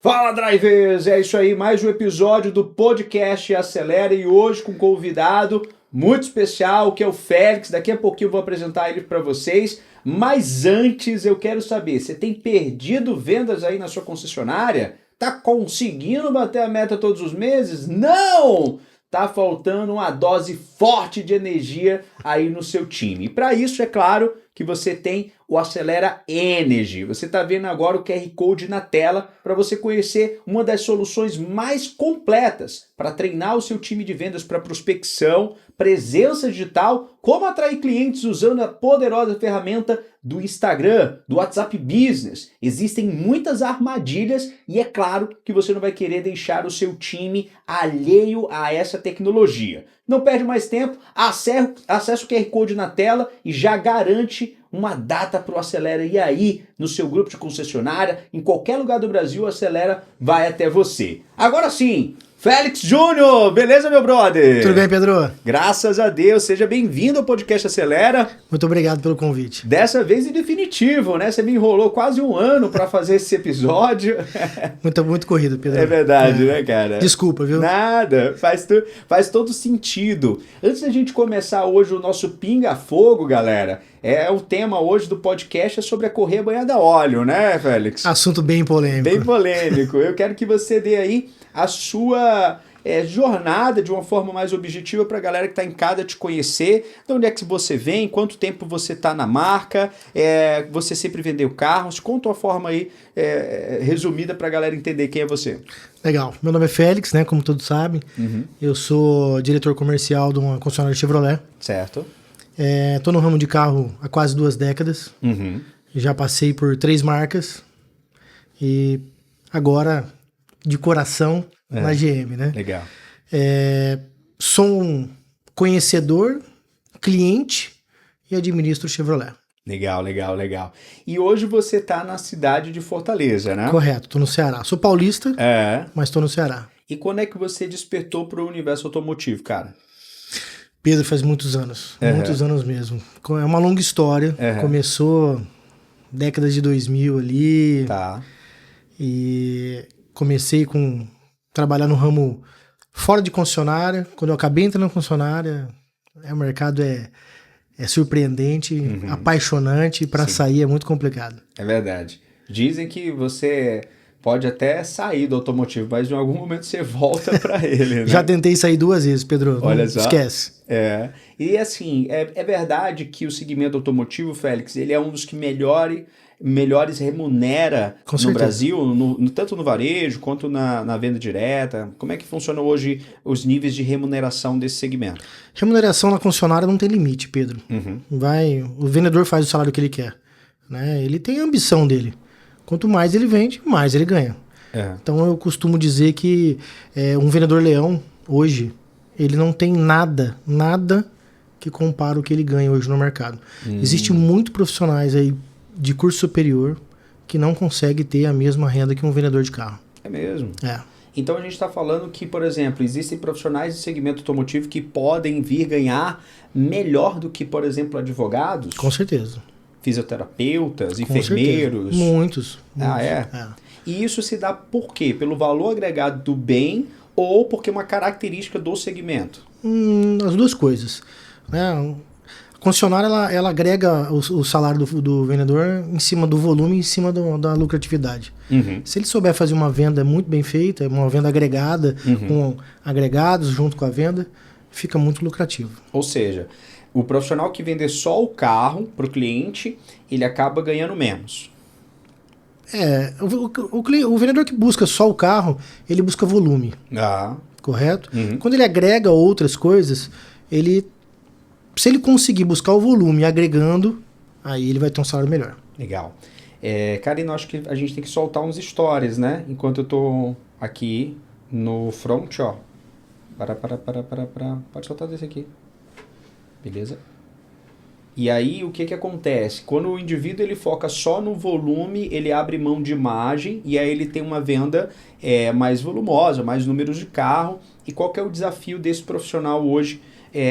Fala, drivers! É isso aí, mais um episódio do podcast Acelera e hoje com um convidado muito especial, que é o Félix. Daqui a pouquinho eu vou apresentar ele para vocês, mas antes eu quero saber, você tem perdido vendas aí na sua concessionária? Tá conseguindo bater a meta todos os meses? Não! Tá faltando uma dose forte de energia aí no seu time. E para isso, é claro, que você tem o Acelera Energy. Você está vendo agora o QR Code na tela para você conhecer uma das soluções mais completas para treinar o seu time de vendas para prospecção, presença digital, como atrair clientes usando a poderosa ferramenta do Instagram, do WhatsApp Business. Existem muitas armadilhas e é claro que você não vai querer deixar o seu time alheio a essa tecnologia. Não perde mais tempo, acesse o QR Code na tela e já garante uma data para o Acelera. E aí, no seu grupo de concessionária, em qualquer lugar do Brasil, o Acelera vai até você. Agora sim, Félix Júnior, beleza, meu brother? Tudo bem, Pedro? Graças a Deus, seja bem-vindo ao podcast Acelera. Muito obrigado pelo convite. Dessa vez em definitivo, né? Você me enrolou quase um ano para fazer esse episódio. Muito corrido, Pedro. É verdade, né, cara? Desculpa, viu? Nada, faz todo sentido. Antes da gente começar hoje o nosso Pinga Fogo, galera, o tema hoje do podcast é sobre a correia banhada a óleo, né, Félix? Assunto bem polêmico. Bem polêmico. Eu quero que você dê aí a sua jornada de uma forma mais objetiva para a galera que está em casa te conhecer, de onde é que você vem, quanto tempo você está na marca, você sempre vendeu carros, conta uma forma aí resumida para a galera entender quem é você. Legal. Meu nome é Félix, né, como todos sabem. Eu sou diretor comercial de uma concessionária Chevrolet. Certo. Estou no ramo de carro há quase 2 décadas. Já passei por 3 marcas e agora de coração na GM, né? Legal. Sou um conhecedor, cliente e administro Chevrolet. Legal. E hoje você está na cidade de Fortaleza, né? Correto, estou no Ceará. Sou paulista, mas estou no Ceará. E quando é que você despertou para o universo automotivo, cara? Pedro, faz muitos anos mesmo. É uma longa história. Começou décadas de 2000 ali. Tá. E comecei trabalhar no ramo fora de concessionária. Quando eu acabei entrando na concessionária, o mercado é surpreendente, apaixonante, para sair é muito complicado. É verdade. Dizem que você pode até sair do automotivo, mas em algum momento você volta para ele, né? Já tentei sair 2 vezes, Pedro. Olha só. Esquece. E assim, é verdade que o segmento automotivo, Félix, ele é um dos que melhores remunera no Brasil, tanto no varejo quanto na venda direta. Como é que funciona hoje os níveis de remuneração desse segmento? Remuneração na concessionária não tem limite, Pedro. O vendedor faz o salário que ele quer, né? Ele tem a ambição dele. Quanto mais ele vende, mais ele ganha. Então eu costumo dizer que um vendedor leão, hoje, ele não tem nada que compara o que ele ganha hoje no mercado. Existem muitos profissionais aí de curso superior que não consegue ter a mesma renda que um vendedor de carro. É mesmo? Então a gente está falando que, por exemplo, existem profissionais de segmento automotivo que podem vir ganhar melhor do que, por exemplo, advogados? Com certeza. Fisioterapeutas, enfermeiros? Muitos. E isso se dá por quê? Pelo valor agregado do bem ou porque é uma característica do segmento? As duas coisas. A concessionária ela agrega o salário do vendedor em cima do volume, em cima da lucratividade. Se ele souber fazer uma venda muito bem feita, uma venda agregada, com agregados junto com a venda, fica muito lucrativo. Ou seja, o profissional que vender só o carro para o cliente, ele acaba ganhando menos. O vendedor que busca só o carro, ele busca volume. Correto? Quando ele agrega outras coisas, se ele conseguir buscar o volume agregando, aí ele vai ter um salário melhor. Legal. Karina, acho que a gente tem que soltar uns stories, né? Enquanto eu tô aqui no front, ó. Pode soltar desse aqui. Beleza? E aí, o que acontece? Quando o indivíduo ele foca só no volume, ele abre mão de imagem e aí ele tem uma venda mais volumosa, mais números de carro. E qual que é o desafio desse profissional hoje,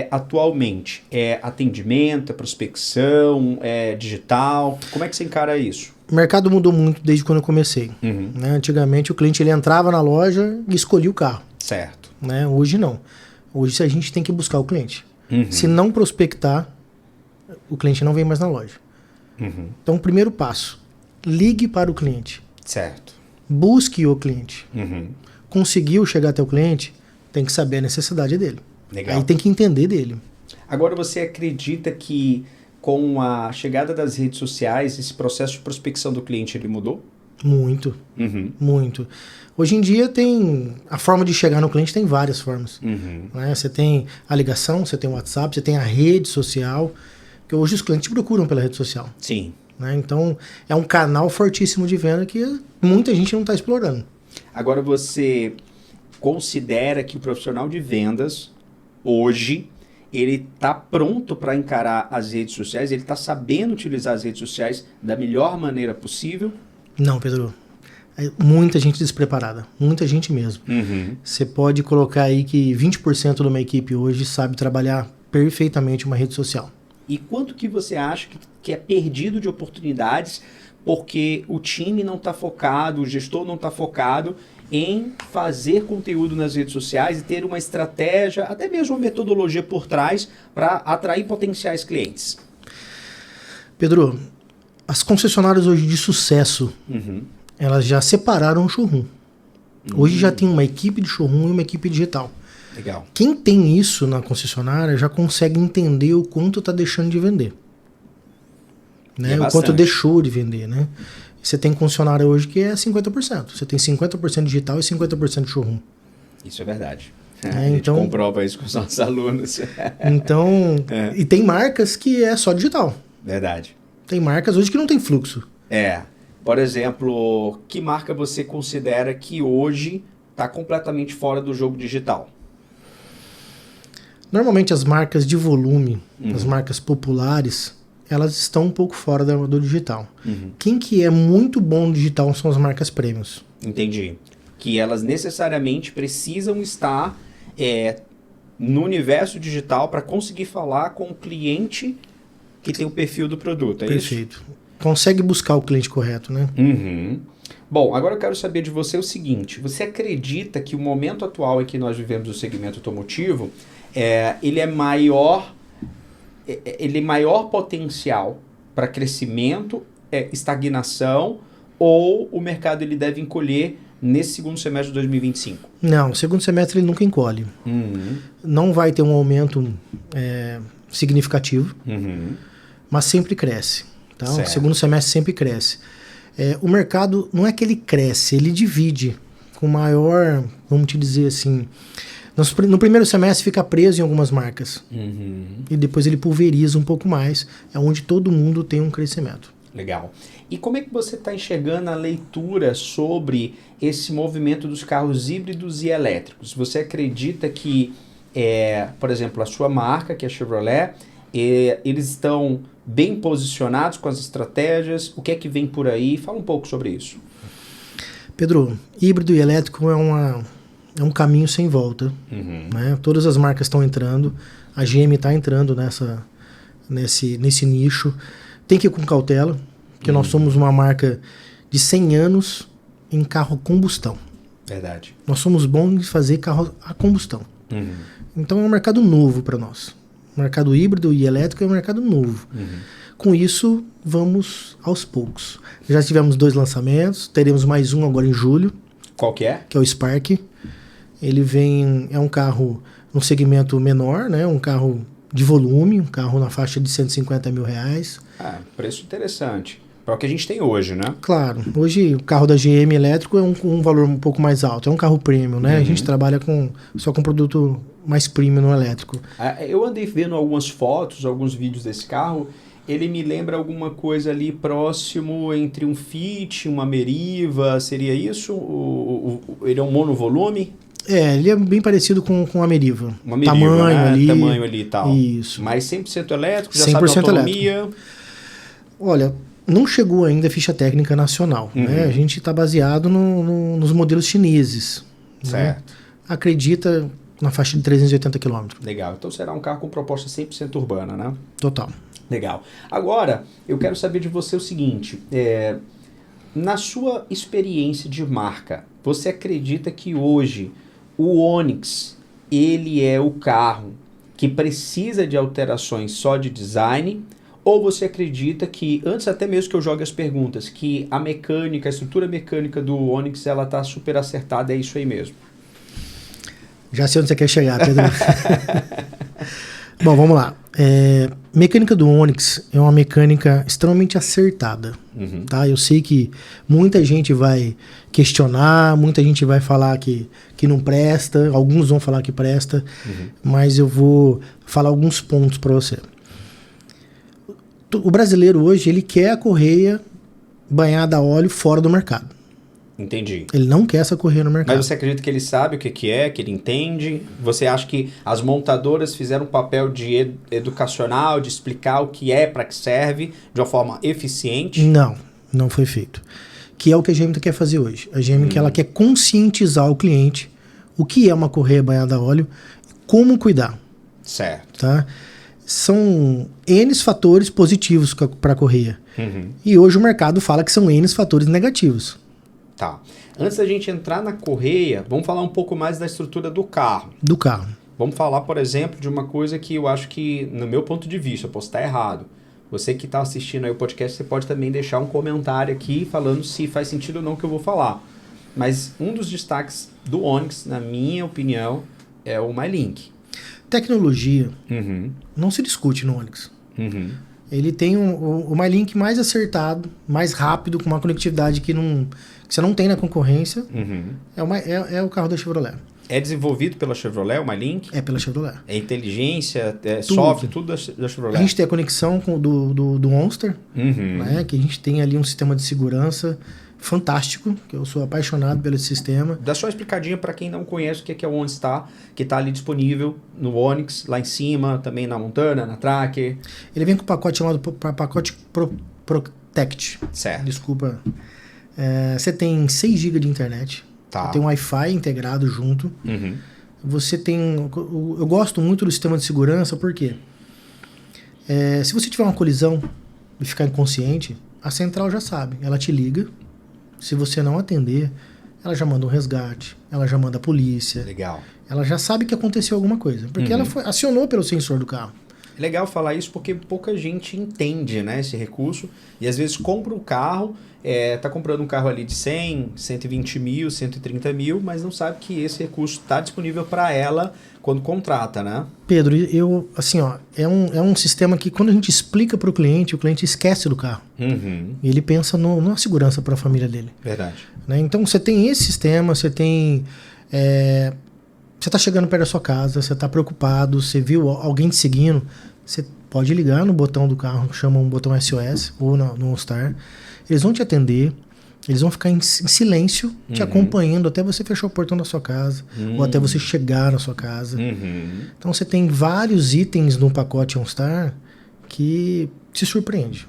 atualmente? Atendimento, prospecção, digital? Como é que você encara isso? O mercado mudou muito desde quando eu comecei. Né? Antigamente o cliente ele entrava na loja e escolhia o carro. Certo. Né? Hoje não. Hoje a gente tem que buscar o cliente. Se não prospectar, o cliente não vem mais na loja. Então, o primeiro passo, ligue para o cliente. Certo. Busque o cliente. Conseguiu chegar até o cliente, tem que saber a necessidade dele. Legal. Aí tem que entender dele. Agora, você acredita que com a chegada das redes sociais, esse processo de prospecção do cliente, ele mudou? Muito. Muito. Hoje em dia tem... A forma de chegar no cliente tem várias formas. Né? Você tem a ligação, você tem o WhatsApp, você tem a rede social. Porque hoje os clientes procuram pela rede social. Sim. Né? Então, é um canal fortíssimo de venda que muita gente não está explorando. Agora, você considera que o profissional de vendas, hoje, ele está pronto para encarar as redes sociais? Ele está sabendo utilizar as redes sociais da melhor maneira possível? Não, Pedro. É muita gente despreparada. Muita gente mesmo. Você pode colocar aí que 20% de uma equipe hoje sabe trabalhar perfeitamente uma rede social. E quanto que você acha que é perdido de oportunidades porque o time não está focado, o gestor não está focado em fazer conteúdo nas redes sociais e ter uma estratégia, até mesmo uma metodologia por trás para atrair potenciais clientes? Pedro, as concessionárias hoje de sucesso, elas já separaram o showroom. Hoje já tem uma equipe de showroom e uma equipe digital. Legal. Quem tem isso na concessionária já consegue entender o quanto está deixando de vender. Né? O quanto deixou de vender. Né? Você tem concessionária hoje que é 50%. Você tem 50% digital e 50% de showroom. Isso é verdade. A gente comprova isso com os nossos alunos. Então, e tem marcas que é só digital. Verdade. Tem marcas hoje que não tem fluxo. Por exemplo, que marca você considera que hoje está completamente fora do jogo digital? Normalmente as marcas de volume, as marcas populares, elas estão um pouco fora do digital. Quem que é muito bom no digital são as marcas premiums. Entendi. Que elas necessariamente precisam estar no universo digital para conseguir falar com o cliente que tem o perfil do produto, é Perfeito. isso? Consegue buscar o cliente correto, né? Bom, agora eu quero saber de você o seguinte, você acredita que o momento atual em que nós vivemos no segmento automotivo, ele é maior potencial para crescimento, estagnação, ou o mercado ele deve encolher nesse segundo semestre de 2025? Não, o segundo semestre ele nunca encolhe. Não vai ter um aumento significativo, mas sempre cresce. Tá? O segundo semestre sempre cresce. O mercado não é que ele cresce, ele divide com maior, vamos te dizer assim... No primeiro semestre fica preso em algumas marcas. E depois ele pulveriza um pouco mais. É onde todo mundo tem um crescimento. Legal. E como é que você está enxergando a leitura sobre esse movimento dos carros híbridos e elétricos? Você acredita que, por exemplo, a sua marca, que é a Chevrolet, eles estão bem posicionados com as estratégias? O que é que vem por aí? Fala um pouco sobre isso. Pedro, híbrido e elétrico é um caminho sem volta. Né? Todas as marcas estão entrando. A GM está entrando nesse nicho. Tem que ir com cautela, porque nós somos uma marca de 100 anos em carro combustão. Verdade. Nós somos bons em fazer carro a combustão. Então é um mercado novo para nós. O mercado híbrido e elétrico é um mercado novo. Com isso, vamos aos poucos. Já tivemos 2 lançamentos, teremos mais um agora em julho. Qual que é? Que é o Spark. Ele é um carro num segmento menor, né? Um carro de volume, um carro na faixa de R$150 mil. Preço interessante. Para o que a gente tem hoje, né? Claro. Hoje o carro da GM elétrico é um valor um pouco mais alto. É um carro premium, né? A gente trabalha só com produto mais premium no elétrico. Eu andei vendo algumas fotos, alguns vídeos desse carro. Ele me lembra alguma coisa ali próximo entre um Fit, uma Meriva. Seria isso? Ele é um monovolume? Ele é bem parecido com a Meriva. Uma Meriva, tamanho ali e tal. Isso. Mas 100% elétrico, já 100% sabe a autonomia? Elétrico. Olha, não chegou ainda a ficha técnica nacional. Né? A gente está baseado nos modelos chineses. Certo. Né? Acredita na faixa de 380 km. Legal. Então será um carro com proposta 100% urbana, né? Total. Legal. Agora, eu quero saber de você o seguinte. Na sua experiência de marca, você acredita que hoje o Onix, ele é o carro que precisa de alterações só de design? Ou você acredita que, antes até mesmo que eu jogue as perguntas, que a mecânica, a estrutura mecânica do Onix, ela tá super acertada, é isso aí mesmo? Já sei onde você quer chegar, Pedro. Bom, vamos lá. Mecânica do Onix é uma mecânica extremamente acertada. Tá? Eu sei que muita gente vai questionar, muita gente vai falar que não presta, alguns vão falar que presta, mas eu vou falar alguns pontos para você. O brasileiro hoje, ele quer a correia banhada a óleo fora do mercado. Entendi. Ele não quer essa correia no mercado. Mas você acredita que ele sabe o que é, que ele entende? Você acha que as montadoras fizeram um papel de educacional, de explicar o que é, para que serve, de uma forma eficiente? Não foi feito. Que é o que a GM quer fazer hoje. A GM ela quer conscientizar o cliente o que é uma correia banhada a óleo e como cuidar. Certo. Tá? São N fatores positivos para a correia. E hoje o mercado fala que são N fatores negativos. Tá. Antes da gente entrar na correia, vamos falar um pouco mais da estrutura do carro. Do carro. Vamos falar, por exemplo, de uma coisa que eu acho que, no meu ponto de vista, eu posso estar errado. Você que está assistindo aí o podcast, você pode também deixar um comentário aqui falando se faz sentido ou não o que eu vou falar. Mas um dos destaques do Onix, na minha opinião, é o MyLink. Tecnologia não se discute no Onix. Ele tem o MyLink mais acertado, mais rápido, com uma conectividade que você não tem na concorrência. É o carro da Chevrolet. É desenvolvido pela Chevrolet, o MyLink? É pela Chevrolet. É inteligência, é software, tudo da Chevrolet. A gente tem a conexão do Monster, né, que a gente tem ali um sistema de segurança fantástico, que eu sou apaixonado pelo sistema. Dá só uma explicadinha para quem não conhece o que é o Onix, que está ali disponível no Onix, lá em cima, também na Montana, na Tracker. Ele vem com um pacote chamado pacote Protect. Certo. Desculpa. Você tem 6 GB de internet. Tá. Tem um Wi-Fi integrado junto. Você tem... Eu gosto muito do sistema de segurança, porque se você tiver uma colisão e ficar inconsciente, a central já sabe. Ela te liga. Se você não atender, ela já manda um resgate, ela já manda a polícia. Legal. Ela já sabe que aconteceu alguma coisa, porque ela acionou pelo sensor do carro. É legal falar isso porque pouca gente entende, né, esse recurso e às vezes compra um carro, tá comprando um carro ali de 100, 120 mil, 130 mil, mas não sabe que esse recurso está disponível para ela quando contrata, né? Pedro, é um sistema que quando a gente explica para o cliente esquece do carro. E ele pensa na segurança para a família dele. Verdade. Né? Então você tem esse sistema, você tem... Você está chegando perto da sua casa, você está preocupado, você viu alguém te seguindo, você pode ligar no botão do carro, que chama um botão SOS, ou no OnStar. Eles vão te atender, eles vão ficar em silêncio, te acompanhando até você fechar o portão da sua casa, ou até você chegar na sua casa. Então você tem vários itens no pacote OnStar que te surpreende.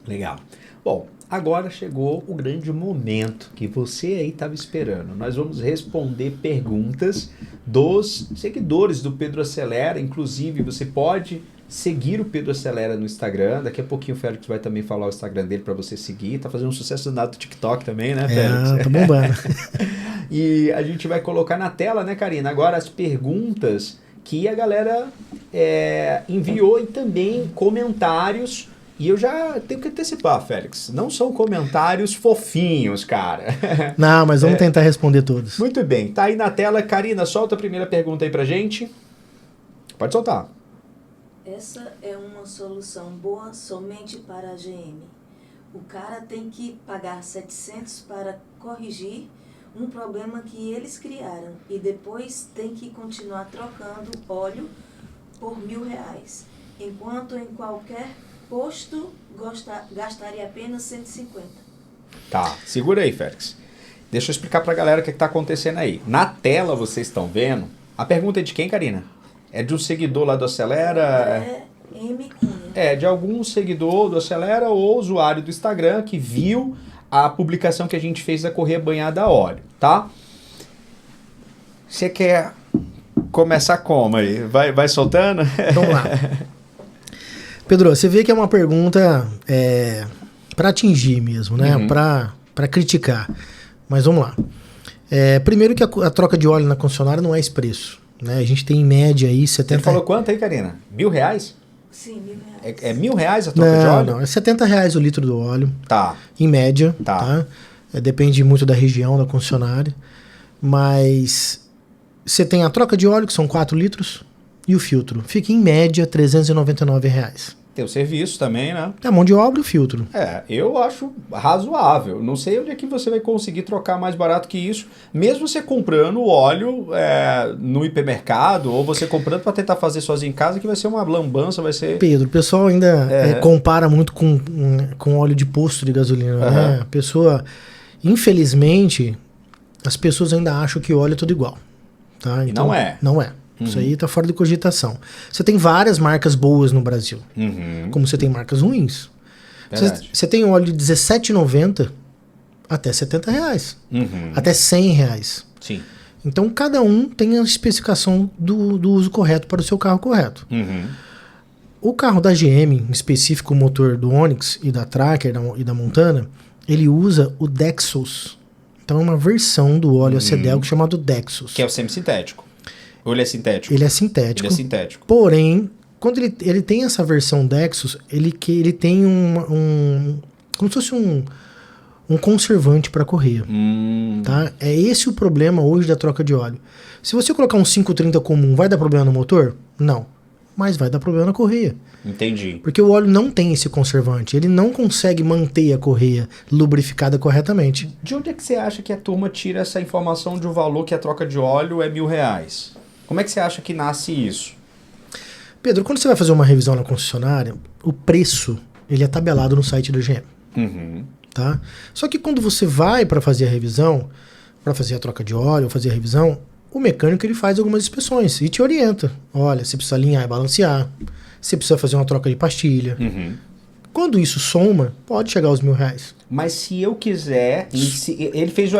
Legal. Bom, agora chegou o grande momento que você aí estava esperando. Nós vamos responder perguntas dos seguidores do Pedro Acelera. Inclusive, você pode seguir o Pedro Acelera no Instagram. Daqui a pouquinho o Félix vai também falar o Instagram dele para você seguir. Tá fazendo um sucesso danado do TikTok também, né, Félix? Tá bombando. E a gente vai colocar na tela, né, Karina? Agora as perguntas que a galera enviou e também comentários. E eu já tenho que antecipar, Félix. Não são comentários fofinhos, cara. Não, mas vamos tentar responder todos. Muito bem. Tá aí na tela. Karina, solta a primeira pergunta aí pra gente. Pode soltar. Essa é uma solução boa somente para a GM. O cara tem que pagar 700 para corrigir um problema que eles criaram e depois tem que continuar trocando óleo por R$1.000, enquanto em qualquer posto gastaria apenas 150. Tá, segura aí, Félix. Deixa eu explicar pra galera o que tá acontecendo aí. Na tela vocês estão vendo. A pergunta é de quem, Karina? É de um seguidor lá do Acelera? M. Cunha. De algum seguidor do Acelera ou usuário do Instagram que viu a publicação que a gente fez da correia banhada a óleo, tá? Você quer começar como aí? Vai soltando? Vamos lá. Pedro, você vê que é uma pergunta para atingir mesmo, né? Para para criticar. Mas vamos lá. Primeiro que a troca de óleo na concessionária não é esse preço. Né? A gente tem em média aí 70... Você falou quanto aí, Karina? R$1.000? Sim, R$1.000. É R$1.000 a troca de óleo? Não, é R$70 o litro do óleo. Tá. Em média, tá? Depende muito da região, da concessionária. Mas você tem a troca de óleo, que são 4 litros, e o filtro. Fica em média R$399. Tem o serviço também, né? É a mão de obra e o filtro. Eu acho razoável. Não sei onde é que você vai conseguir trocar mais barato que isso, mesmo você comprando o óleo no hipermercado, ou você comprando para tentar fazer sozinho em casa, que vai ser uma lambança, vai ser... Pedro, o pessoal ainda compara muito com óleo de posto de gasolina, né? A pessoa, infelizmente, as pessoas ainda acham que o óleo é tudo igual. Tá? Então, e não é. Não é. Isso aí tá fora de cogitação. Você tem várias marcas boas no Brasil, como você tem marcas ruins. Você tem óleo de R$17,90 até R$70, até R$100. Sim. Então cada um tem a especificação do uso correto para o seu carro correto. O carro da GM, em específico o motor do Onix e da Tracker e da Montana, ele usa o Dexos. Então é uma versão do óleo acedelco chamado Dexos. Que é o semi-sintético. Ou ele é sintético? Ele é sintético. Ele é sintético. Porém, quando ele tem essa versão Dexos, ele tem como se fosse um conservante para a correia. Tá? É esse o problema hoje da troca de óleo. Se você colocar um 530 comum, vai dar problema no motor? Não. Mas vai dar problema na correia. Entendi. Porque o óleo não tem esse conservante. Ele não consegue manter a correia lubrificada corretamente. De onde é que você acha que a turma tira essa informação de um valor que a troca de óleo é R$1.000? Como é que você acha que nasce isso? Pedro, quando você vai fazer uma revisão na concessionária, o preço ele é tabelado no site da GM. Tá? Só que quando você vai para fazer a revisão, para fazer a troca de óleo, fazer a revisão, o mecânico ele faz algumas inspeções e te orienta. Olha, você precisa alinhar e balancear, você precisa fazer uma troca de pastilha. Quando isso soma, pode chegar aos R$1.000. Mas se eu quiser, ele fez o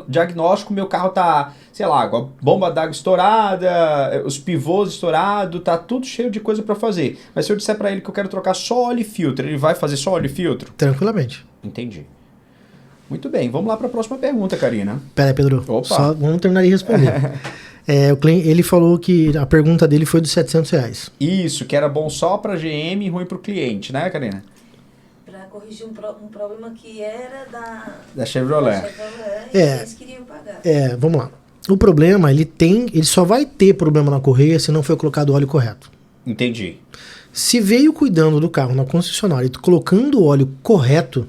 diagnóstico, meu carro tá, sei lá, com a bomba d'água estourada, os pivôs estourados, tá tudo cheio de coisa para fazer. Mas se eu disser para ele que eu quero trocar só óleo e filtro, ele vai fazer só óleo e filtro? Tranquilamente. Entendi. Muito bem, vamos lá para a próxima pergunta, Karina. Pera aí, Pedro. Opa. Só vamos terminar de responder. O cliente, ele falou que a pergunta dele foi dos R$700. Isso, que era bom só para GM e ruim para o cliente, né, Karina? Para corrigir um problema que era da Chevrolet. E eles queriam pagar. Vamos lá. O problema, ele só vai ter problema na correia se não for colocado o óleo correto. Entendi. Se veio cuidando do carro na concessionária e colocando o óleo correto,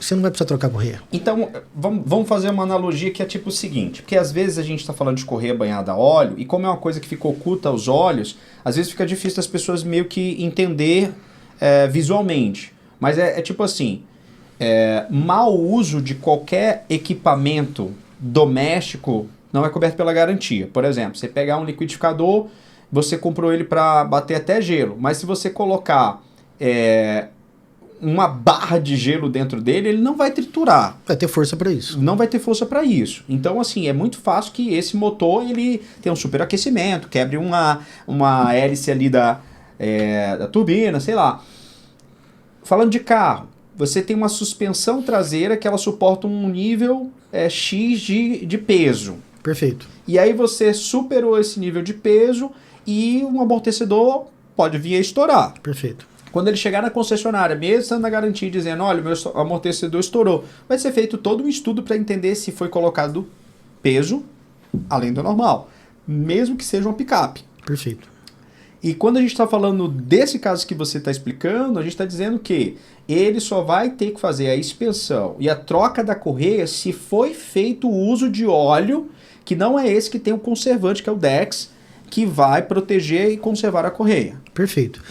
você não vai precisar trocar a correia. Então, vamos fazer uma analogia que é tipo o seguinte, porque às vezes a gente está falando de correia banhada a óleo, e como é uma coisa que fica oculta aos olhos, às vezes fica difícil das pessoas meio que entender visualmente. Mas é tipo assim, mau uso de qualquer equipamento doméstico não é coberto pela garantia. Por exemplo, você pegar um liquidificador, você comprou ele para bater até gelo, mas se você colocar uma barra de gelo dentro dele, ele não vai triturar. Vai ter força para isso. Não vai ter força para isso. Então, assim, é muito fácil que esse motor ele tenha um superaquecimento, quebre uma hélice ali da turbina, sei lá. Falando de carro, você tem uma suspensão traseira que ela suporta um nível X de peso. Perfeito. E aí você superou esse nível de peso e um amortecedor pode vir a estourar. Perfeito. Quando ele chegar na concessionária, mesmo estando na garantia dizendo, olha, meu amortecedor estourou, vai ser feito todo um estudo para entender se foi colocado peso além do normal, mesmo que seja uma picape. Perfeito. E quando a gente está falando desse caso que você está explicando, a gente está dizendo que ele só vai ter que fazer a inspeção e a troca da correia se foi feito o uso de óleo, que não é esse que tem o conservante, que é o Dex, que vai proteger e conservar a correia. Perfeito.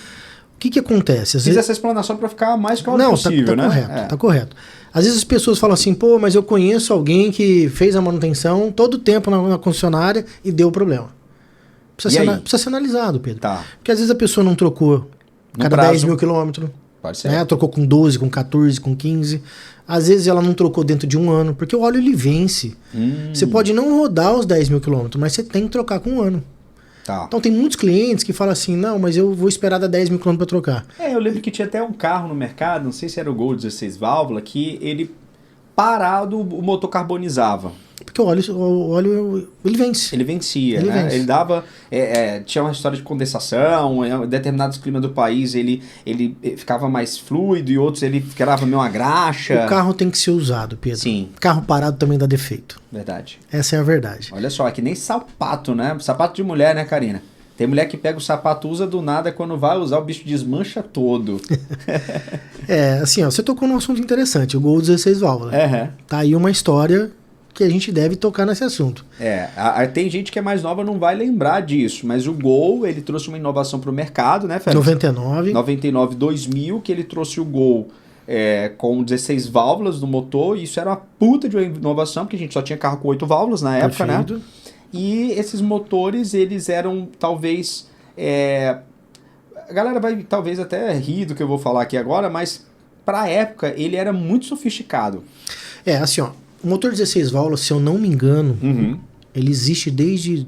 O que acontece? Fiz essa explanação para ficar mais claro possível, né? Correto, tá correto. Às vezes as pessoas falam assim, pô, mas eu conheço alguém que fez a manutenção todo o tempo na concessionária e deu problema. Precisa ser analisado, Pedro. Tá. Porque às vezes a pessoa não trocou cada 10 mil quilômetros. Pode ser. Né? Trocou com 12, com 14, com 15. Às vezes ela não trocou dentro de um ano, porque o óleo ele vence. Você pode não rodar os 10 mil quilômetros, mas você tem que trocar com um ano. Tá. Então tem muitos clientes que falam assim, não, mas eu vou esperar dar 10 mil quilômetros para trocar. Eu lembro que tinha até um carro no mercado, não sei se era o Gol 16 válvula, que ele parado o motor carbonizava? Porque o óleo ele vence. Ele vencia, Ele né? vence. Ele dava... tinha uma história de condensação, em determinados climas do país ele ficava mais fluido e outros ele ficava meio uma graxa. O carro tem que ser usado, Pedro. Sim. Carro parado também dá defeito. Verdade. Essa é a verdade. Olha só, é que nem sapato, né? Sapato de mulher, né, Karina? Tem mulher que pega o sapato, usa do nada, quando vai usar o bicho desmancha todo. Assim, ó, você tocou num assunto interessante, o Gol 16 válvulas. Tá aí uma história que a gente deve tocar nesse assunto. Tem gente que é mais nova não vai lembrar disso, mas o Gol, ele trouxe uma inovação para o mercado, né, Félix? 99, 2000, que ele trouxe o Gol com 16 válvulas no motor, e isso era uma puta de uma inovação, porque a gente só tinha carro com 8 válvulas na época, Perfeito. né? E esses motores, eles eram talvez... a galera vai talvez até rir do que eu vou falar aqui agora, mas para a época ele era muito sofisticado. Assim, ó, o motor 16 válvulas, se eu não me engano, ele existe desde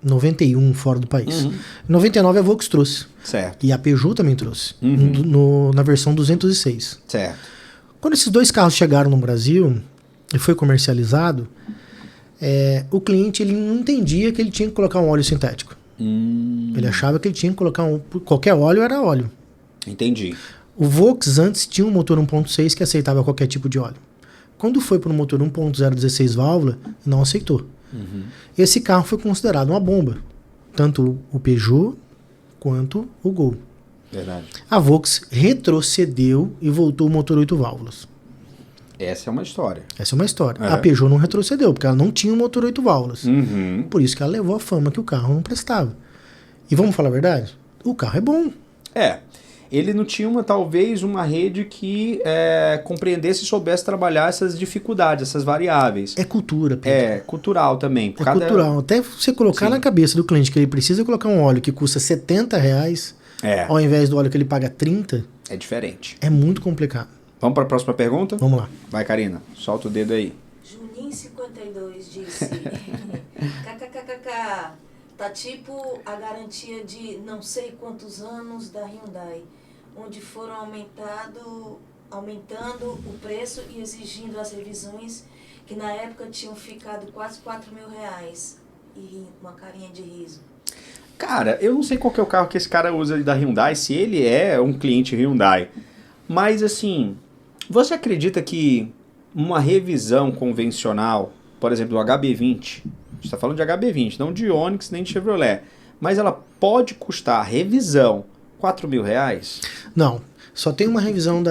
91 fora do país. Em 99 a Volks trouxe. Certo. E a Peugeot também trouxe, na versão 206. Certo. Quando esses dois carros chegaram no Brasil e foi comercializado, o cliente ele não entendia que ele tinha que colocar um óleo sintético. Ele achava que ele tinha que colocar qualquer óleo era óleo. Entendi. O Volks antes tinha um motor 1.6 que aceitava qualquer tipo de óleo. Quando foi para o motor 1.0 16 válvula, não aceitou. Esse carro foi considerado uma bomba. Tanto o Peugeot quanto o Gol. Verdade. A Volks retrocedeu e voltou o motor 8 válvulas. Essa é uma história. Essa é uma história. A Peugeot não retrocedeu, porque ela não tinha um motor 8 válvulas. Por isso que ela levou a fama que o carro não prestava. E vamos falar a verdade? O carro é bom. Ele não tinha talvez uma rede que compreendesse e soubesse trabalhar essas dificuldades, essas variáveis. É cultura, Pedro. Cultural também. Cultural. Até você colocar na cabeça do cliente que ele precisa colocar um óleo que custa R$70, ao invés do óleo que ele paga 30, é diferente. É muito complicado. Vamos para a próxima pergunta? Vamos lá. Vai, Karina. Solta o dedo aí. Juninho52 disse: kkkk, tá tipo a garantia de não sei quantos anos da Hyundai, onde foram aumentando o preço e exigindo as revisões que na época tinham ficado quase R$4.000. E uma carinha de riso. Cara, eu não sei qual que é o carro que esse cara usa da Hyundai, se ele é um cliente Hyundai. Mas assim, você acredita que uma revisão convencional, por exemplo, do HB20, a gente está falando de HB20, não de Onix nem de Chevrolet, mas ela pode custar, revisão, R$4.000? Não, só tem uma revisão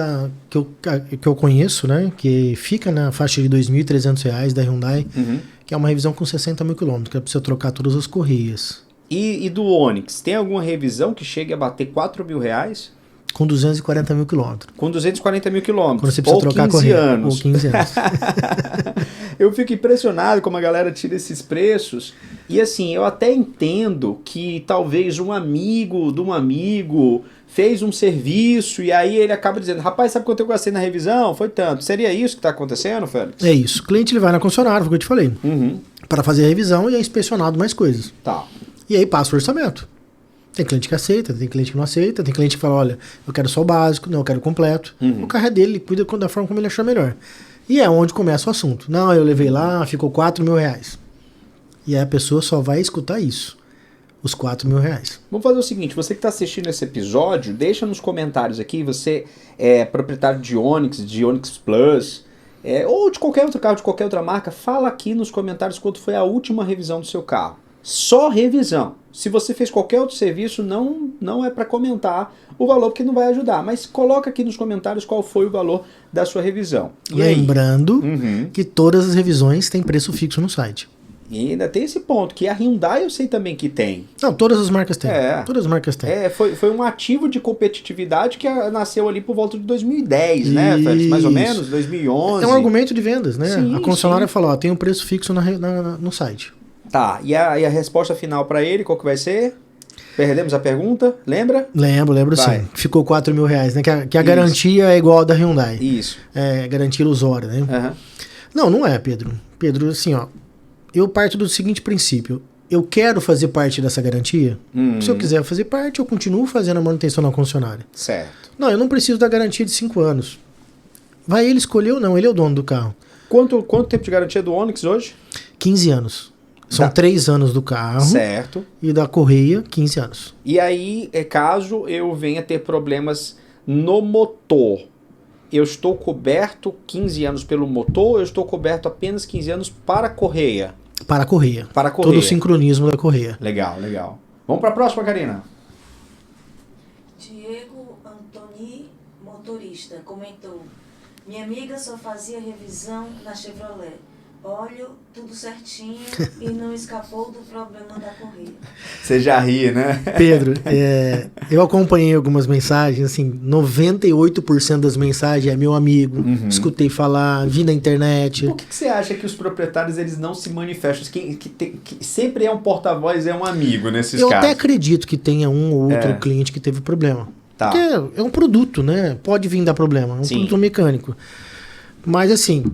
que eu conheço, né, que fica na faixa de R$2.300 da Hyundai, que é uma revisão com 60 mil quilômetros, que é para você trocar todas as correias. E do Onix, tem alguma revisão que chegue a bater R$4.000? Com 240 mil quilômetros. Com 240 mil quilômetros. Quando você precisa trocar a correia. Anos. Ou 15 anos. Eu fico impressionado como a galera tira esses preços. E assim, eu até entendo que talvez um amigo de um amigo fez um serviço e aí ele acaba dizendo: rapaz, sabe quanto eu gastei na revisão? Foi tanto. Seria isso que está acontecendo, Félix? É isso. O cliente ele vai na concessionária, foi o que eu te falei. Para fazer a revisão e é inspecionado mais coisas. Tá. E aí passa o orçamento. Tem cliente que aceita, tem cliente que não aceita, tem cliente que fala: olha, eu quero só o básico, não, eu quero o completo. O carro é dele, ele cuida da forma como ele achar melhor. E é onde começa o assunto. Não, eu levei lá, ficou R$4.000. E aí a pessoa só vai escutar isso. Os R$4.000. Vamos fazer o seguinte, você que está assistindo esse episódio, deixa nos comentários aqui, você é proprietário de Onix Plus, ou de qualquer outro carro, de qualquer outra marca, fala aqui nos comentários quanto foi a última revisão do seu carro. Só revisão. Se você fez qualquer outro serviço, não é para comentar o valor, porque não vai ajudar. Mas coloca aqui nos comentários qual foi o valor da sua revisão. Lembrando que todas as revisões têm preço fixo no site. E ainda tem esse ponto, que a Hyundai eu sei também que tem. Não, todas as marcas têm. Todas as marcas têm. Foi um ativo de competitividade que nasceu ali por volta de 2010, né, Félix? Mais ou menos, 2011. É um argumento de vendas, né? Sim, a concessionária falou: ó, tem um preço fixo no site. Tá, e a resposta final para ele, qual que vai ser? Perdemos a pergunta, lembra? Lembro sim. Ficou R$4.000, né? Que a garantia é igual a da Hyundai. Isso. É garantia ilusória, né? Não é, Pedro. Pedro, assim, ó, eu parto do seguinte princípio: eu quero fazer parte dessa garantia. Se eu quiser fazer parte, eu continuo fazendo a manutenção na concessionária. Certo. Não, eu não preciso da garantia de 5 anos. vai ele escolher ou não, ele é o dono do carro. Quanto tempo de garantia do Onix hoje? 15 anos. São 3 anos do carro. Certo. E da correia, 15 anos. E aí, caso eu venha ter problemas no motor, eu estou coberto 15 anos pelo motor ou eu estou coberto apenas 15 anos para a correia? Para a correia. Para a correia. Todo o sincronismo da correia. Legal, legal. Vamos para a próxima, Karina. Diego Antoni, motorista, comentou: minha amiga só fazia revisão na Chevrolet. Óleo, tudo certinho e não escapou do problema da correia. Você já ri, né? Pedro, eu acompanhei algumas mensagens, assim, 98% das mensagens é meu amigo, escutei falar, vi na internet. Por que você acha que os proprietários eles não se manifestam? Que sempre é um porta-voz, é um amigo nesses casos. Eu até acredito que tenha um ou outro cliente que teve problema. Tá. Porque é um produto, né? Pode vir dar problema, é um produto mecânico. Mas assim,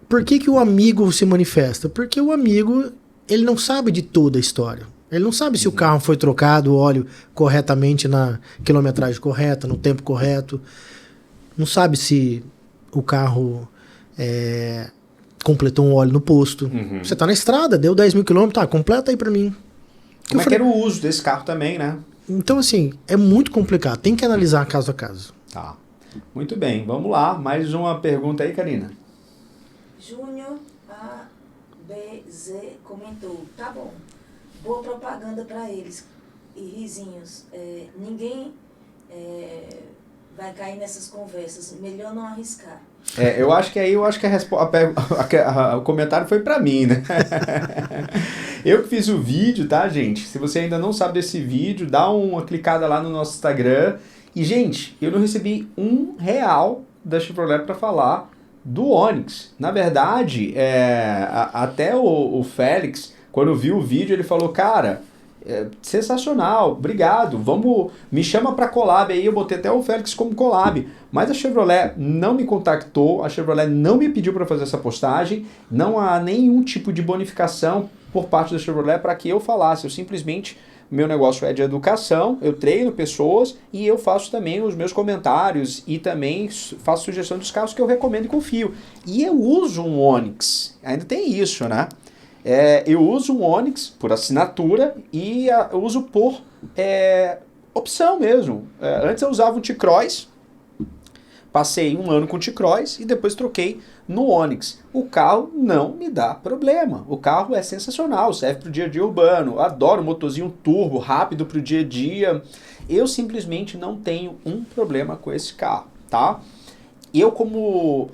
por que o amigo se manifesta? Porque o amigo, ele não sabe de toda a história. Ele não sabe se o carro foi trocado, o óleo corretamente na quilometragem correta, no tempo correto. Não sabe se o carro completou um óleo no posto. Você tá na estrada, deu 10 mil quilômetros, tá, completa aí pra mim. Como é que era o uso desse carro também, né? Então, assim, é muito complicado. Tem que analisar caso a caso. Tá. Muito bem, vamos lá. Mais uma pergunta aí, Karina. Júnior ABZ comentou: tá bom, boa propaganda para eles e risinhos. Ninguém vai cair nessas conversas, melhor não arriscar. Eu acho que o comentário foi para mim, né? Eu que fiz o vídeo, tá, gente? Se você ainda não sabe desse vídeo, dá uma clicada lá no nosso Instagram. E, gente, eu não recebi R$1 da Chevrolet para falar do Onix. Na verdade, até o Félix, quando viu o vídeo, ele falou: cara, sensacional, obrigado, me chama para collab aí. Eu botei até o Félix como collab, mas a Chevrolet não me contactou, a Chevrolet não me pediu para fazer essa postagem, não há nenhum tipo de bonificação por parte da Chevrolet para que eu falasse. Eu simplesmente, meu negócio é de educação, eu treino pessoas e eu faço também os meus comentários e também faço sugestão dos carros que eu recomendo e confio. E eu uso um Onix, ainda tem isso, né? Eu uso um Onix por assinatura e eu uso por opção mesmo. Antes eu usava um T-Cross, passei 1 ano com o T-Cross e depois troquei no Onix. O carro não me dá problema. O carro é sensacional, serve para o dia a dia urbano. Adoro um motorzinho turbo, rápido para o dia a dia. Eu simplesmente não tenho um problema com esse carro, tá? Eu, como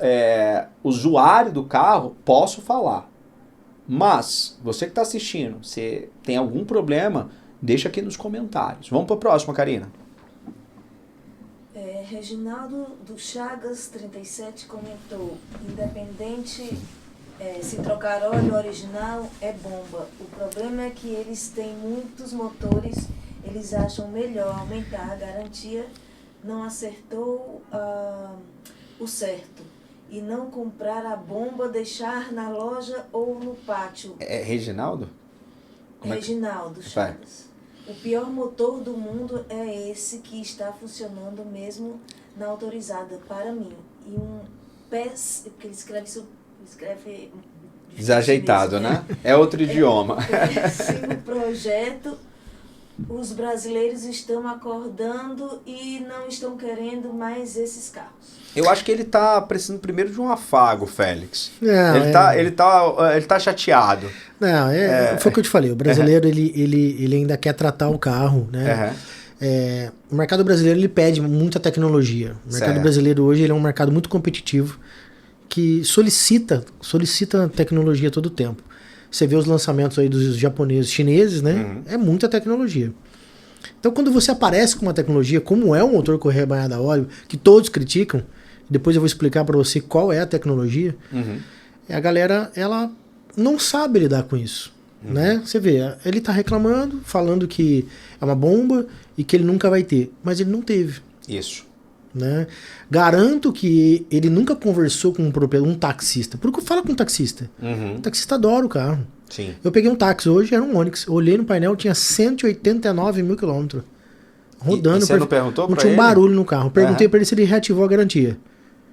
usuário do carro, posso falar. Mas, você que está assistindo, se tem algum problema, deixa aqui nos comentários. Vamos para a próxima, Karina. Reginaldo do Chagas 37 comentou: independente se trocar óleo original é bomba. O problema é que eles têm muitos motores, eles acham melhor aumentar a garantia, não acertou o certo. E não comprar a bomba, deixar na loja ou no pátio. Reginaldo? Reginaldo Chagas. O pior motor do mundo é esse que está funcionando mesmo na autorizada para mim. E um PES, porque ele escreve desajeitado, né? É outro idioma. Péssimo projeto. Os brasileiros estão acordando e não estão querendo mais esses carros. Eu acho que ele tá precisando primeiro de um afago, Félix. Não, ele tá chateado. Não, foi o que eu te falei. O brasileiro, ele ainda quer tratar o carro, né? O mercado brasileiro, ele pede muita tecnologia. O mercado brasileiro hoje, ele é um mercado muito competitivo, que solicita tecnologia todo o tempo. Você vê os lançamentos aí dos japoneses, chineses, né? É muita tecnologia. Então, quando você aparece com uma tecnologia, como é o motor correia banhado a óleo, que todos criticam, depois eu vou explicar para você qual é a tecnologia, a galera, ela não sabe lidar com isso, né? Você vê, ele tá reclamando, falando que é uma bomba e que ele nunca vai ter, mas ele não teve. Isso. Né? Garanto que ele nunca conversou com um taxista. Porque fala com um taxista. O taxista adora o carro. Sim. Eu peguei um táxi hoje, era um Onix. Olhei no painel, tinha 189 mil quilômetros. Rodando. E você não perguntou pra ele? Não tinha um barulho no carro. Perguntei pra ele se ele reativou a garantia.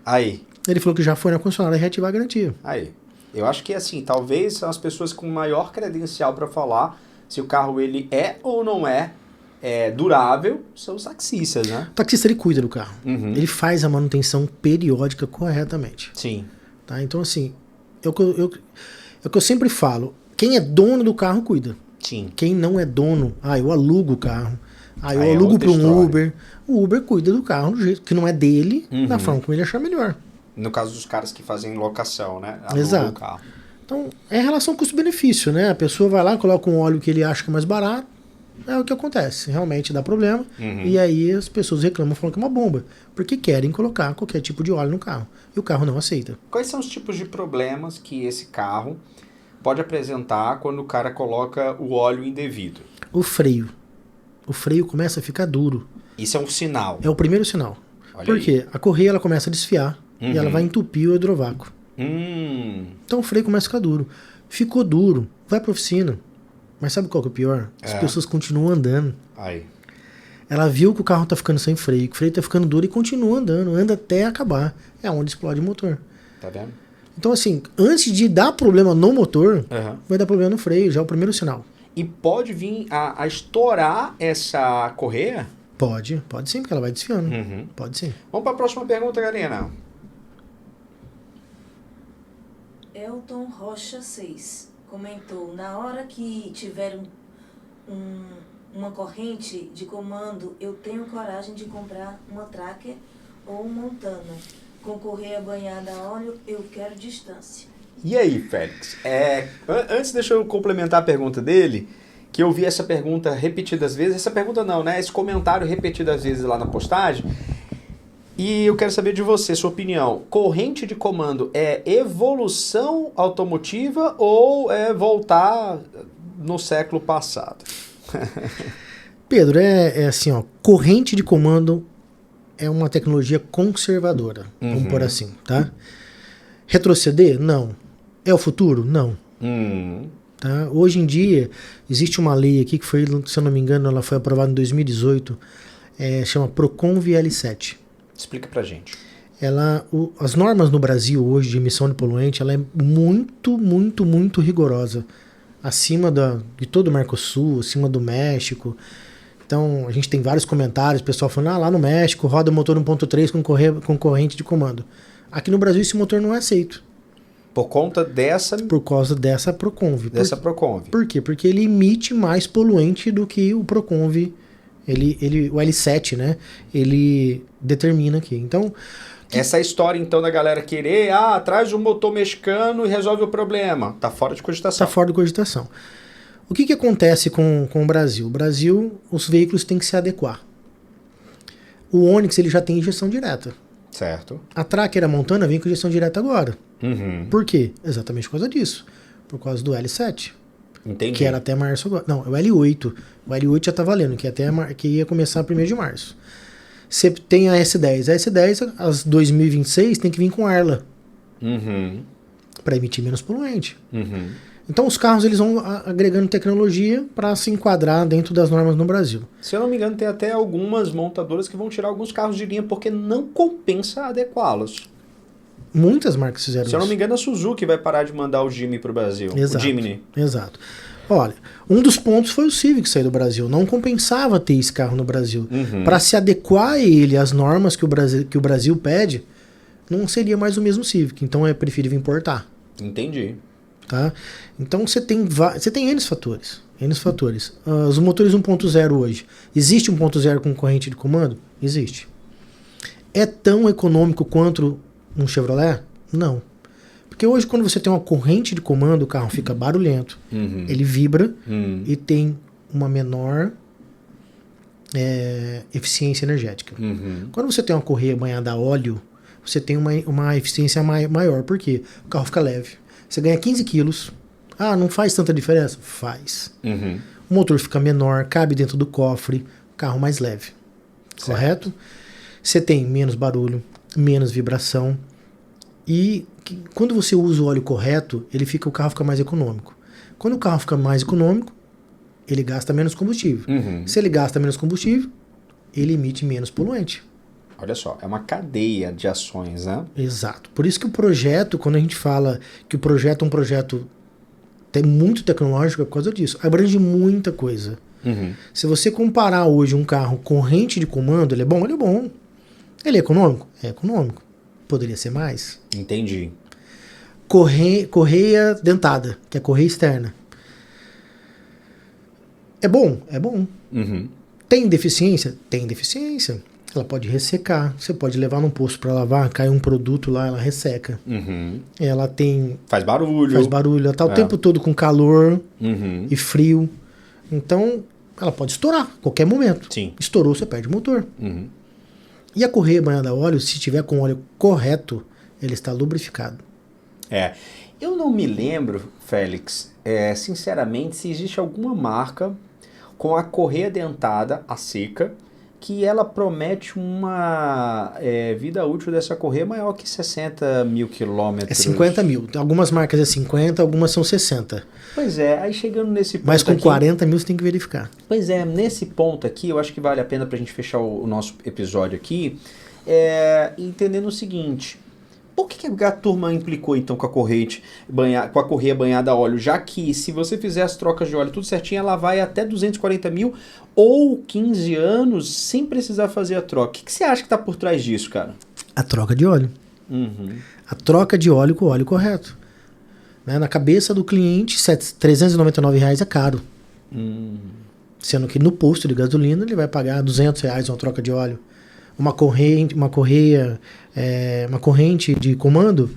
Aí. Ele falou que já foi na concessionária reativar a garantia. Aí. Eu acho que, assim, talvez são as pessoas com maior credencial para falar se o carro ele é ou não é durável, são os taxistas, né? O taxista, ele cuida do carro. Uhum. Ele faz a manutenção periódica corretamente. Sim. Tá? Então, assim, é o que eu sempre falo. Quem é dono do carro, cuida. Sim. Quem não é dono, eu alugo o carro. Eu Aí é alugo outra para um história. Uber. O Uber cuida do carro do jeito que não é dele, Uhum. da forma como ele achar melhor. No caso dos caras que fazem locação, né? Alugam Exato. o carro. Então, é relação custo-benefício, né? A pessoa vai lá, coloca um óleo que ele acha que é mais barato, é o que acontece. Realmente dá problema. Uhum. E aí as pessoas reclamam, falando que é uma bomba. Porque querem colocar qualquer tipo de óleo no carro. E o carro não aceita. Quais são os tipos de problemas que esse carro pode apresentar quando o cara coloca o óleo indevido? O freio. O freio começa a ficar duro. Isso é um sinal. É o primeiro sinal. Olha Por aí. quê? A correia ela começa a desfiar Uhum. e ela vai entupir o hidrovácuo. Então o freio começa a ficar duro. Ficou duro, vai pra oficina. Mas sabe qual que é o pior? As pessoas continuam andando. Aí. Ela viu que o carro tá ficando sem freio, que o freio tá ficando duro e continua andando, anda até acabar. É onde explode o motor. Tá vendo? Então, assim, antes de dar problema no motor, Uhum. vai dar problema no freio, já é o primeiro sinal. E pode vir a estourar essa correia? Pode sim, porque ela vai desfiando. Uhum. Pode sim. Vamos para a próxima pergunta, Karina. Elton Rocha 6 comentou: na hora que tiver uma corrente de comando, eu tenho coragem de comprar uma Tracker ou um Montana. Com correia banhada a óleo, eu quero distância. E aí, Félix? Antes, deixa eu complementar a pergunta dele, que eu vi essa pergunta repetidas vezes. Essa pergunta não, né? Esse comentário repetidas vezes lá na postagem. E eu quero saber de você, sua opinião. Corrente de comando é evolução automotiva ou é voltar no século passado? Pedro, é assim, ó, corrente de comando é uma tecnologia conservadora, vamos por assim, tá? Retroceder? Não. É o futuro? Não. Tá? Hoje em dia, existe uma lei aqui que foi, se eu não me engano, ela foi aprovada em 2018, chama Proconv L7. Explica pra gente. As normas no Brasil hoje de emissão de poluente, ela é muito, muito, muito rigorosa. Acima de todo o Mercosul, acima do México. Então, a gente tem vários comentários, o pessoal falando, lá no México roda motor 1.3 com corrente de comando. Aqui no Brasil esse motor não é aceito. Por conta dessa... Por causa dessa Proconv. Proconv. Por quê? Porque ele emite mais poluente do que o Proconv, o L7, né? Ele determina aqui. Então... Essa história, então, da galera querer, traz um motor mexicano e resolve o problema. Tá fora de cogitação. Tá fora de cogitação. O que acontece com o Brasil? O Brasil, os veículos têm que se adequar. O Onix, ele já tem injeção direta. Certo. A Tracker, a Montana, vem com injeção direta agora. Uhum. Por quê? Exatamente por causa disso. Por causa do L7. Entendi. Que era até março agora. Não, é o L8. O L8 já tá valendo, que ia começar 1º de março. Você tem a S10. A S10, as 2026, tem que vir com Arla. Uhum. Para emitir menos poluente. Uhum. Então os carros eles vão agregando tecnologia para se enquadrar dentro das normas no Brasil. Se eu não me engano, tem até algumas montadoras que vão tirar alguns carros de linha porque não compensa adequá-los. Muitas marcas fizeram isso. Se eu não me engano, a Suzuki vai parar de mandar o Jimny para o Brasil. Exato, o Jimny. Exato. Olha, um dos pontos foi o Civic sair do Brasil. Não compensava ter esse carro no Brasil. Uhum. Para se adequar a ele às normas que o Brasil pede, não seria mais o mesmo Civic. Então é preferível importar. Entendi. Tá? Então você tem N fatores. Os motores 1.0 hoje. Existe 1.0 com corrente de comando? Existe. É tão econômico quanto um Chevrolet? Não. Porque hoje, quando você tem uma corrente de comando, o carro fica barulhento, ele vibra e tem uma menor eficiência energética. Quando você tem uma correia banhada a óleo, você tem uma eficiência maior. Por quê? O carro fica leve. Você ganha 15 quilos. Não faz tanta diferença? Faz. O motor fica menor, cabe dentro do cofre, carro mais leve. Certo. Correto? Você tem menos barulho, menos vibração. E quando você usa o óleo correto, o carro fica mais econômico. Quando o carro fica mais econômico, ele gasta menos combustível. Se ele gasta menos combustível, ele emite menos poluente. Olha só, é uma cadeia de ações, né? Exato. Por isso que o projeto, quando a gente fala que o projeto é um projeto muito tecnológico, é por causa disso. Abrange muita coisa. Se você comparar hoje um carro corrente de comando, ele é bom? Ele é bom. Ele é econômico? É econômico. Poderia ser mais. Entendi. Correia dentada, que é correia externa. É bom? É bom. Tem deficiência? Tem deficiência. Ela pode ressecar. Você pode levar num posto para lavar, cai um produto lá, ela resseca. Ela tem... Faz barulho. Ela tá o tempo todo com calor e frio. Então, ela pode estourar a qualquer momento. Sim. Estourou, você perde o motor. E a correia banhada a óleo, se tiver com o óleo correto, ele está lubrificado. Eu não me lembro, Félix, sinceramente, se existe alguma marca com a correia dentada, a seca, que ela promete uma vida útil dessa correia maior que 60 mil quilômetros. É 50 mil. Algumas marcas é 50, algumas são 60. Pois é, aí chegando nesse ponto mas com aqui, 40 mil você tem que verificar. Pois é, nesse ponto aqui, eu acho que vale a pena pra gente fechar o nosso episódio aqui, entendendo o seguinte: por que a turma implicou então com a correia banhada a óleo? Já que se você fizer as trocas de óleo tudo certinho, ela vai até 240 mil ou 15 anos sem precisar fazer a troca. O que você acha que está por trás disso, cara? A troca de óleo. A troca de óleo com o óleo correto. Né? Na cabeça do cliente, R$399 é caro. Sendo que no posto de gasolina ele vai pagar R$200 uma troca de óleo. Uma corrente de comando,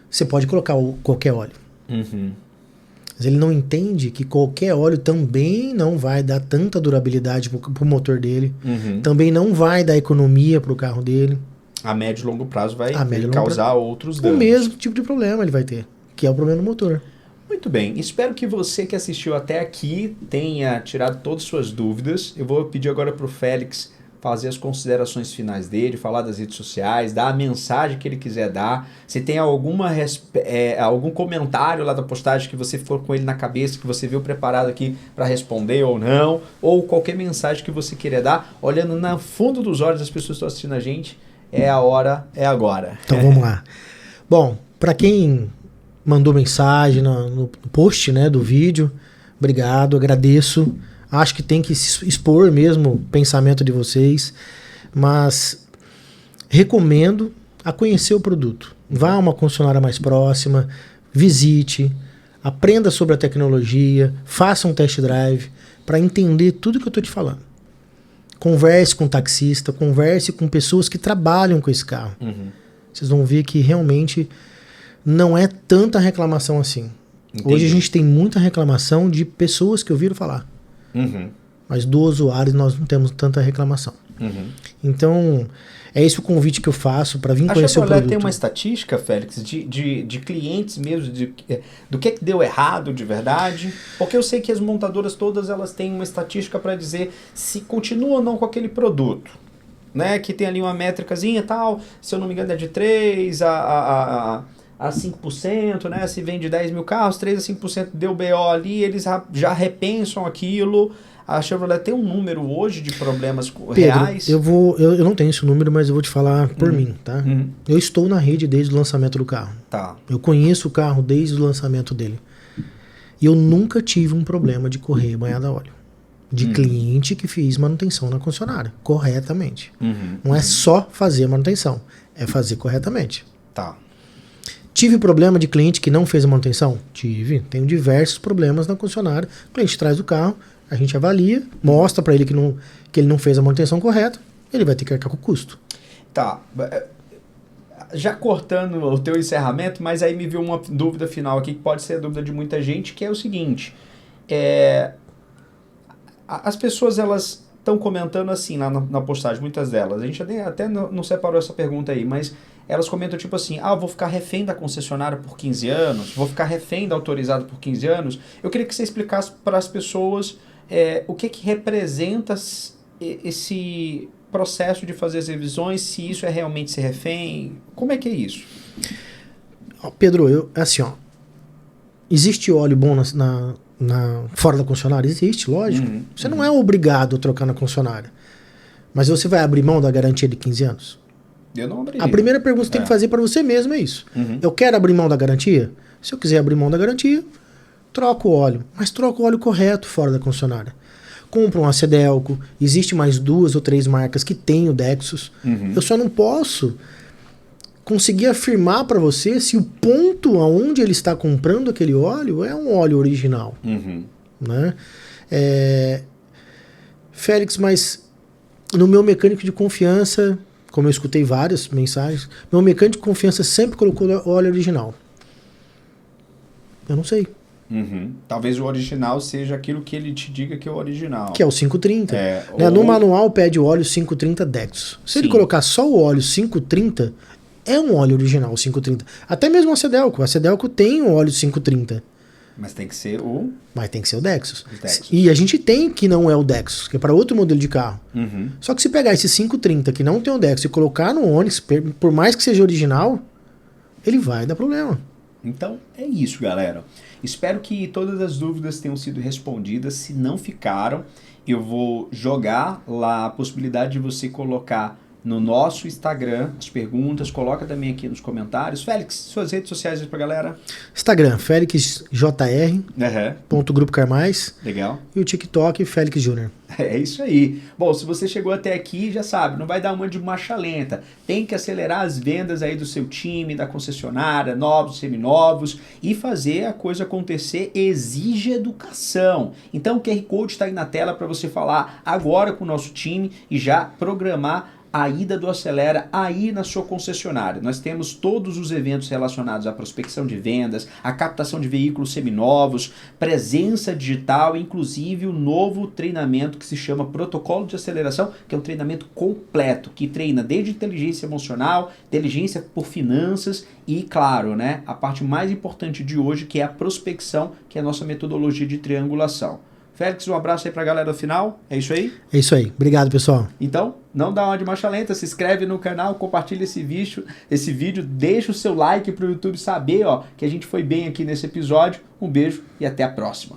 você pode colocar qualquer óleo. Mas ele não entende que qualquer óleo também não vai dar tanta durabilidade para o motor dele, também não vai dar economia para o carro dele. A médio e longo prazo vai causar outros danos. O mesmo tipo de problema ele vai ter, que é o problema do motor. Muito bem, espero que você que assistiu até aqui tenha tirado todas as suas dúvidas. Eu vou pedir agora para o Félix fazer as considerações finais dele, falar das redes sociais, dar a mensagem que ele quiser dar. Se tem algum comentário lá da postagem que você ficou com ele na cabeça, que você viu preparado aqui para responder ou não, ou qualquer mensagem que você queira dar, olhando no fundo dos olhos das pessoas que estão assistindo a gente, é a hora, é agora. Então vamos lá. Bom, para quem mandou mensagem no post, né, do vídeo, obrigado, agradeço. Acho que tem que expor mesmo o pensamento de vocês, mas recomendo a conhecer o produto. Vá a uma concessionária mais próxima, visite, aprenda sobre a tecnologia, faça um test drive para entender tudo que eu estou te falando. Converse com o taxista, converse com pessoas que trabalham com esse carro. Vocês vão ver que realmente não é tanta reclamação assim. Entendi. Hoje a gente tem muita reclamação de pessoas que ouviram falar. Mas do usuário nós não temos tanta reclamação. Então, é esse o convite que eu faço para vir conhecer o produto. Tem uma estatística, Félix, de clientes mesmo, do que deu errado de verdade? Porque eu sei que as montadoras todas elas têm uma estatística para dizer se continua ou não com aquele produto. Né? Que tem ali uma métricazinha e tal, se eu não me engano é de 3 a 5%, né? Se vende 10 mil carros, 3 a 5% deu BO ali, eles já repensam aquilo. A Chevrolet tem um número hoje de problemas reais? Pedro, eu não tenho esse número, mas eu vou te falar por mim, tá? Eu estou na rede desde o lançamento do carro. Tá. Eu conheço o carro desde o lançamento dele. E eu nunca tive um problema de correia banhada a óleo. De cliente que fez manutenção na concessionária, corretamente. Não é só fazer manutenção, é fazer corretamente. Tá. Tive problema de cliente que não fez a manutenção? Tive. Tenho diversos problemas na concessionária. O cliente traz o carro, a gente avalia, mostra para ele que ele não fez a manutenção correta, ele vai ter que arcar com o custo. Tá. Já cortando o teu encerramento, mas aí me veio uma dúvida final aqui, que pode ser a dúvida de muita gente, que é o seguinte. As pessoas, elas estão comentando assim na postagem, muitas delas. A gente até não separou essa pergunta aí, mas elas comentam tipo assim, vou ficar refém da concessionária por 15 anos, vou ficar refém da autorizada por 15 anos. Eu queria que você explicasse para as pessoas o que representa esse processo de fazer as revisões, se isso é realmente ser refém, como é que é isso? Pedro, existe óleo bom fora da concessionária? Existe, lógico. Você não é obrigado a trocar na concessionária. Mas você vai abrir mão da garantia de 15 anos? Eu não abriria. A primeira pergunta que você tem que fazer para você mesmo é isso. Eu quero abrir mão da garantia? Se eu quiser abrir mão da garantia, troca o óleo. Mas troca o óleo correto fora da concessionária. Compra um Acedelco. Existe mais 2 ou 3 marcas que têm o Dexus. Eu só não posso conseguir afirmar para você se o ponto aonde ele está comprando aquele óleo é um óleo original. Né? Félix, mas no meu mecânico de confiança, como eu escutei várias mensagens, meu mecânico de confiança sempre colocou óleo original. Eu não sei. Talvez o original seja aquilo que ele te diga que é o original. Que é o 530. Ou... No manual pede o óleo 530 Dexus. Se ele colocar só o óleo 530, é um óleo original, o 530. Até mesmo a Acedelco. A Acedelco tem o óleo 530. Mas tem que ser o... Mas tem que ser o Dexus. E a gente tem que não é o Dexus, que é para outro modelo de carro. Só que se pegar esse 530 que não tem o Dexus e colocar no Onix, por mais que seja original, ele vai dar problema. Então é isso, galera. Espero que todas as dúvidas tenham sido respondidas. Se não ficaram, eu vou jogar lá a possibilidade de você colocar no nosso Instagram as perguntas. Coloca também aqui nos comentários. Félix, suas redes sociais aí pra galera. Instagram, FélixJR, @Grupo Carmais. Legal. E o TikTok, Félix Júnior. É isso aí. Bom, se você chegou até aqui, já sabe, não vai dar uma de marcha lenta. Tem que acelerar as vendas aí do seu time, da concessionária, novos, seminovos, e fazer a coisa acontecer exige educação. Então o QR Code está aí na tela para você falar agora com o nosso time e já programar a ida do Acelera aí na sua concessionária. Nós temos todos os eventos relacionados à prospecção de vendas, à captação de veículos seminovos, presença digital, inclusive o novo treinamento que se chama Protocolo de Aceleração, que é um treinamento completo, que treina desde inteligência emocional, inteligência por finanças e, claro, né, a parte mais importante de hoje, que é a prospecção, que é a nossa metodologia de triangulação. Félix, um abraço aí pra galera do final. É isso aí? É isso aí. Obrigado, pessoal. Então, não dá uma de marcha lenta, se inscreve no canal, compartilha esse vídeo, deixa o seu like pro YouTube saber, ó, que a gente foi bem aqui nesse episódio. Um beijo e até a próxima.